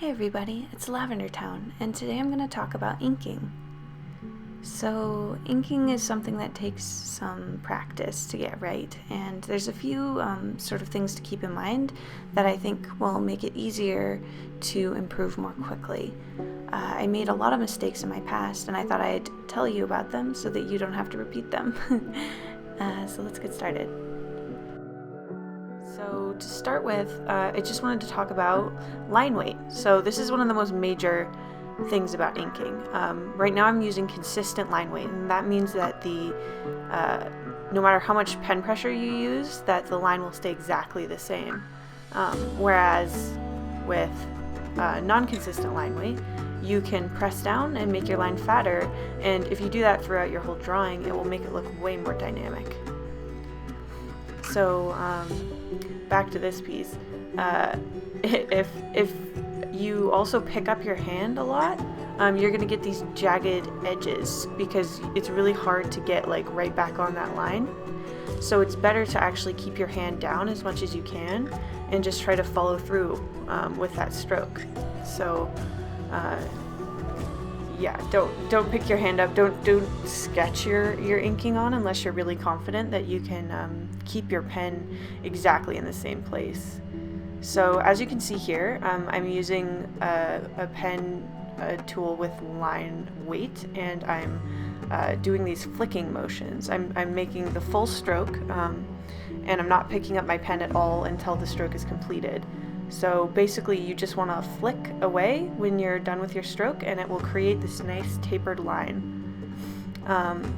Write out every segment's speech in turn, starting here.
Hey everybody, it's Lavender Town, and today I'm going to talk about inking. So, inking is something that takes some practice to get right, and there's a few sort of things to keep in mind that I think will make it easier to improve more quickly. I made a lot of mistakes in my past, and I thought I'd tell you about them so that you don't have to repeat them. So let's get started. So to start with, I just wanted to talk about line weight. So this is one of the most major things about inking. Right now I'm using consistent line weight, and that means that no matter how much pen pressure you use, that the line will stay exactly the same. Whereas with non-consistent line weight, you can press down and make your line fatter, and if you do that throughout your whole drawing, it will make it look way more dynamic. So back to this piece. If you also pick up your hand a lot, you're going to get these jagged edges because it's really hard to get like right back on that line. So it's better to actually keep your hand down as much as you can and just try to follow through with that stroke. So yeah, don't pick your hand up. Don't sketch your inking on unless you're really confident that you can keep your pen exactly in the same place. So as you can see here, I'm using a pen tool with line weight, and I'm doing these flicking motions. I'm making the full stroke, and I'm not picking up my pen at all until the stroke is completed. So basically you just want to flick away when you're done with your stroke, and it will create this nice tapered line.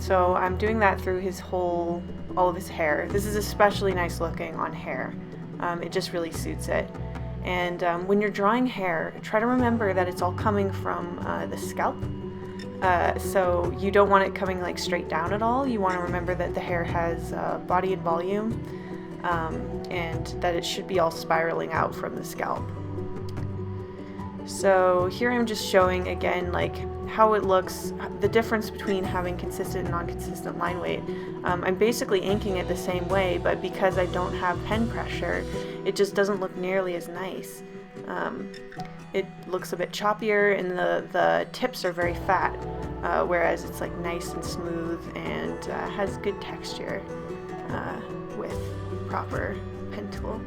So I'm doing that through all of his hair. This is especially nice looking on hair. It just really suits it. And when you're drawing hair, try to remember that it's all coming from the scalp. So you don't want it coming like straight down at all. You want to remember that the hair has body and volume, and that it should be all spiraling out from the scalp. So here I'm just showing again like how it looks, the difference between having consistent and non-consistent line weight. I'm basically inking it the same way, but because I don't have pen pressure, it just doesn't look nearly as nice. It looks a bit choppier, and the tips are very fat, whereas it's like nice and smooth and has good texture with proper pen tool.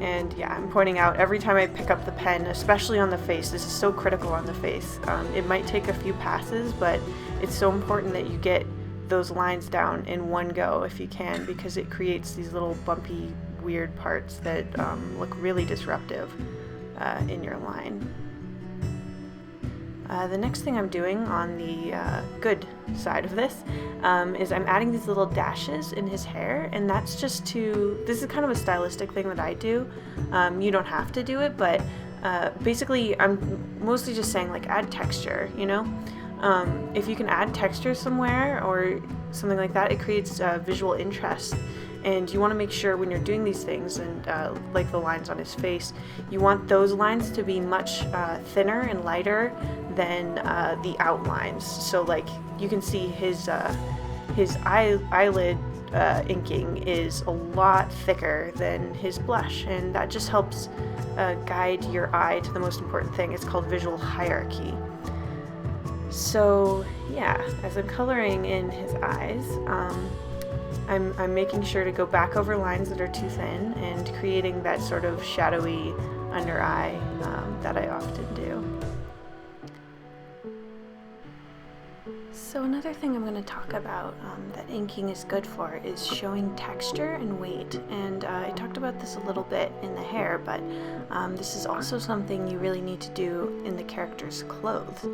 And yeah, I'm pointing out every time I pick up the pen, especially on the face, this is so critical on the face. It might take a few passes, but it's so important that you get those lines down in one go if you can, because it creates these little bumpy, weird parts that look really disruptive in your line. The next thing I'm doing on the good side of this is I'm adding these little dashes in his hair, and that's just this is kind of a stylistic thing that I do. You don't have to do it, but basically I'm mostly just saying like add texture, you know? If you can add texture somewhere or something like that, it creates visual interest. And you want to make sure when you're doing these things, and like the lines on his face, you want those lines to be much thinner and lighter than the outlines. So like you can see his eyelid inking is a lot thicker than his blush, and that just helps guide your eye to the most important thing. It's called visual hierarchy. So yeah, as I'm coloring in his eyes, I'm making sure to go back over lines that are too thin and creating that sort of shadowy under eye that I often do. So another thing I'm going to talk about that inking is good for is showing texture and weight. And I talked about this a little bit in the hair, but this is also something you really need to do in the character's clothes.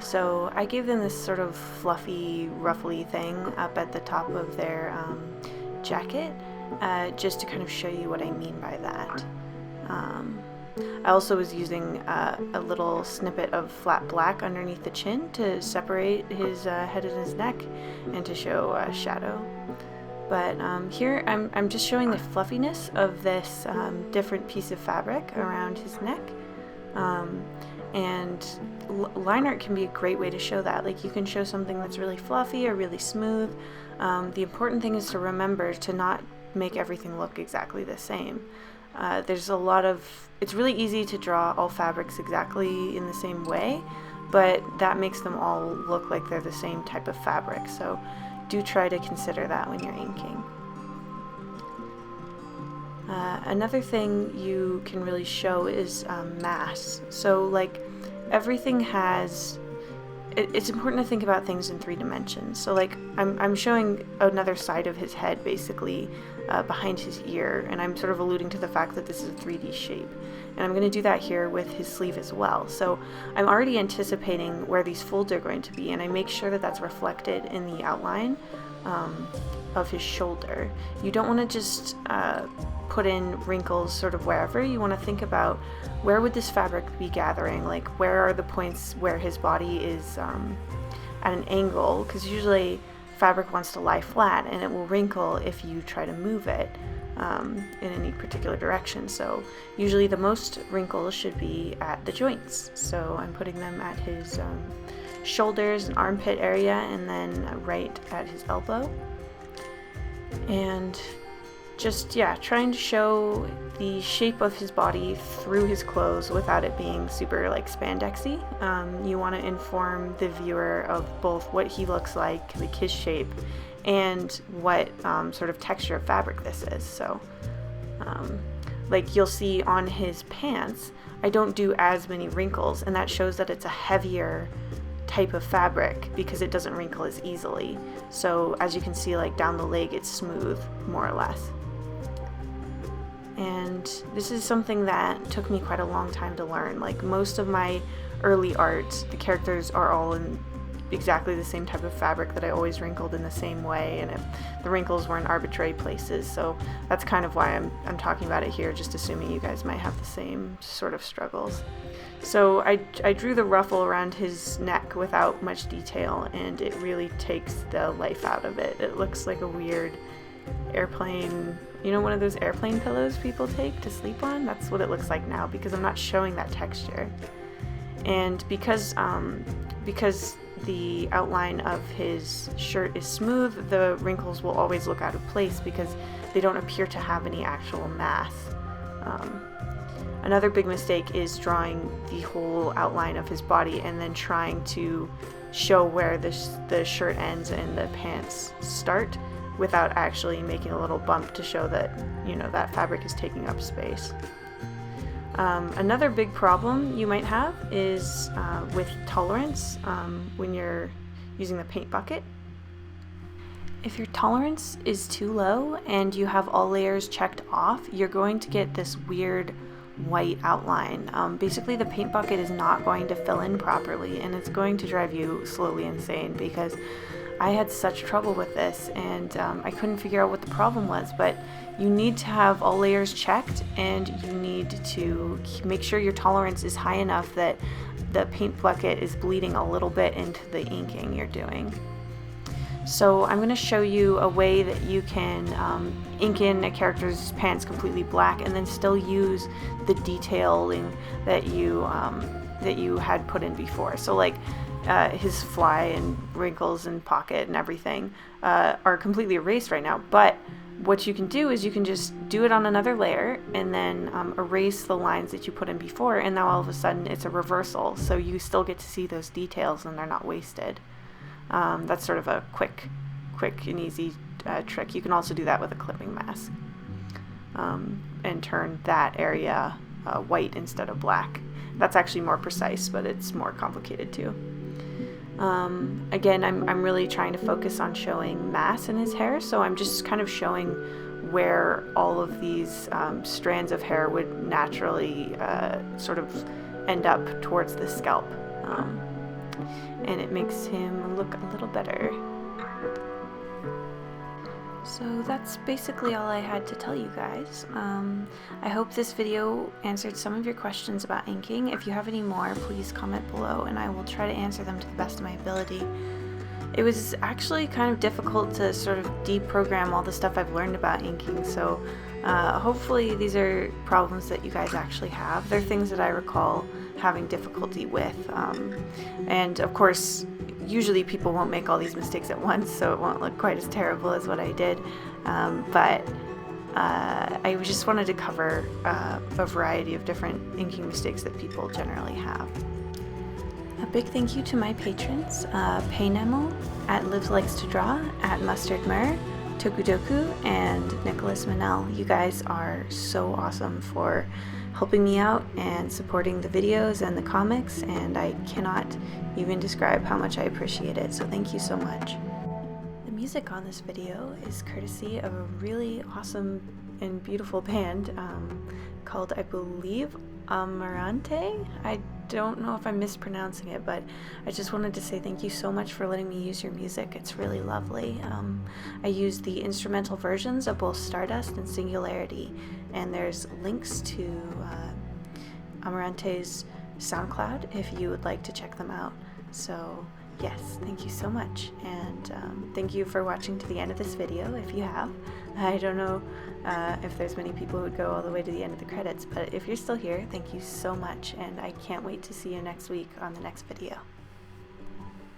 So I gave them this sort of fluffy, ruffly thing up at the top of their jacket, just to kind of show you what I mean by that. I also was using a little snippet of flat black underneath the chin to separate his head and his neck and to show shadow. But here I'm just showing the fluffiness of this different piece of fabric around his neck. And line art can be a great way to show that. Like you can show something that's really fluffy or really smooth. The important thing is to remember to not make everything look exactly the same. There's a lot of, it's really easy to draw all fabrics exactly in the same way, but that makes them all look like they're the same type of fabric. So do try to consider that when you're inking. Another thing you can really show is mass. So like everything has, it's important to think about things in 3 dimensions. So like I'm showing another side of his head basically behind his ear, and I'm sort of alluding to the fact that this is a 3D shape. And I'm going to do that here with his sleeve as well. So I'm already anticipating where these folds are going to be, and I make sure that that's reflected in the outline of his shoulder. You don't want to just put in wrinkles sort of wherever. You want to think about where would this fabric be gathering, like where are the points where his body is at an angle, because usually fabric wants to lie flat and it will wrinkle if you try to move it in any particular direction. So usually the most wrinkles should be at the joints. So I'm putting them at his shoulders and armpit area, and then right at his elbow. And just, yeah, trying to show the shape of his body through his clothes without it being super like spandexy. You want to inform the viewer of both what he looks like his shape, and what sort of texture of fabric this is. So like you'll see on his pants, I don't do as many wrinkles, and that shows that it's a heavier type of fabric because it doesn't wrinkle as easily. So as you can see, like down the leg, it's smooth more or less. And this is something that took me quite a long time to learn. Like most of my early art, the characters are all in exactly the same type of fabric that I always wrinkled in the same way, and the wrinkles were in arbitrary places. So that's kind of why I'm talking about it here, just assuming you guys might have the same sort of struggles. So I drew the ruffle around his neck without much detail, and it really takes the life out of it. It looks like a weird airplane, you know, one of those airplane pillows people take to sleep on? That's what it looks like now, because I'm not showing that texture. And because the outline of his shirt is smooth, the wrinkles will always look out of place because they don't appear to have any actual mass. Another big mistake is drawing the whole outline of his body and then trying to show where the shirt ends and the pants start without actually making a little bump to show that, you know, that fabric is taking up space. Another big problem you might have is with tolerance when you're using the paint bucket. If your tolerance is too low and you have all layers checked off, you're going to get this weird white outline. Basically, the paint bucket is not going to fill in properly, and it's going to drive you slowly insane, because I had such trouble with this, and I couldn't figure out what the problem was. But you need to have all layers checked, and you need to make sure your tolerance is high enough that the paint bucket is bleeding a little bit into the inking you're doing. So I'm going to show you a way that you can ink in a character's pants completely black and then still use the detailing that you had put in before. So like his fly and wrinkles and pocket and everything are completely erased right now, but what you can do is you can just do it on another layer and then erase the lines that you put in before, and now all of a sudden it's a reversal, so you still get to see those details and they're not wasted. That's sort of a quick and easy trick. You can also do that with a clipping mask and turn that area white instead of black. That's actually more precise, but it's more complicated too. Again, I'm really trying to focus on showing mass in his hair, so I'm just kind of showing where all of these strands of hair would naturally sort of end up towards the scalp. And it makes him look a little better. So that's basically all I had to tell you guys. I hope this video answered some of your questions about inking. If you have any more, please comment below and I will try to answer them to the best of my ability. It was actually kind of difficult to sort of deprogram all the stuff I've learned about inking, so hopefully these are problems that you guys actually have. They're things that I recall having difficulty with, and of course usually people won't make all these mistakes at once, so it won't look quite as terrible as what I did, but I just wanted to cover a variety of different inking mistakes that people generally have. A big thank you to my patrons, Paynemo, at Lives Likes to Draw, at Mustard Mur, Tokudoku, and Nicholas Manel. You guys are so awesome for helping me out and supporting the videos and the comics, and I cannot even describe how much I appreciate it, so thank you so much. The music on this video is courtesy of a really awesome and beautiful band called, I believe, Amarante. I don't know if I'm mispronouncing it, but I just wanted to say thank you so much for letting me use your music. It's really lovely. I used the instrumental versions of both Stardust and Singularity, and there's links to Amarante's SoundCloud if you would like to check them out. So yes, thank you so much, and thank you for watching to the end of this video if you have. I don't know if there's many people who would go all the way to the end of the credits, but if you're still here, thank you so much, and I can't wait to see you next week on the next video.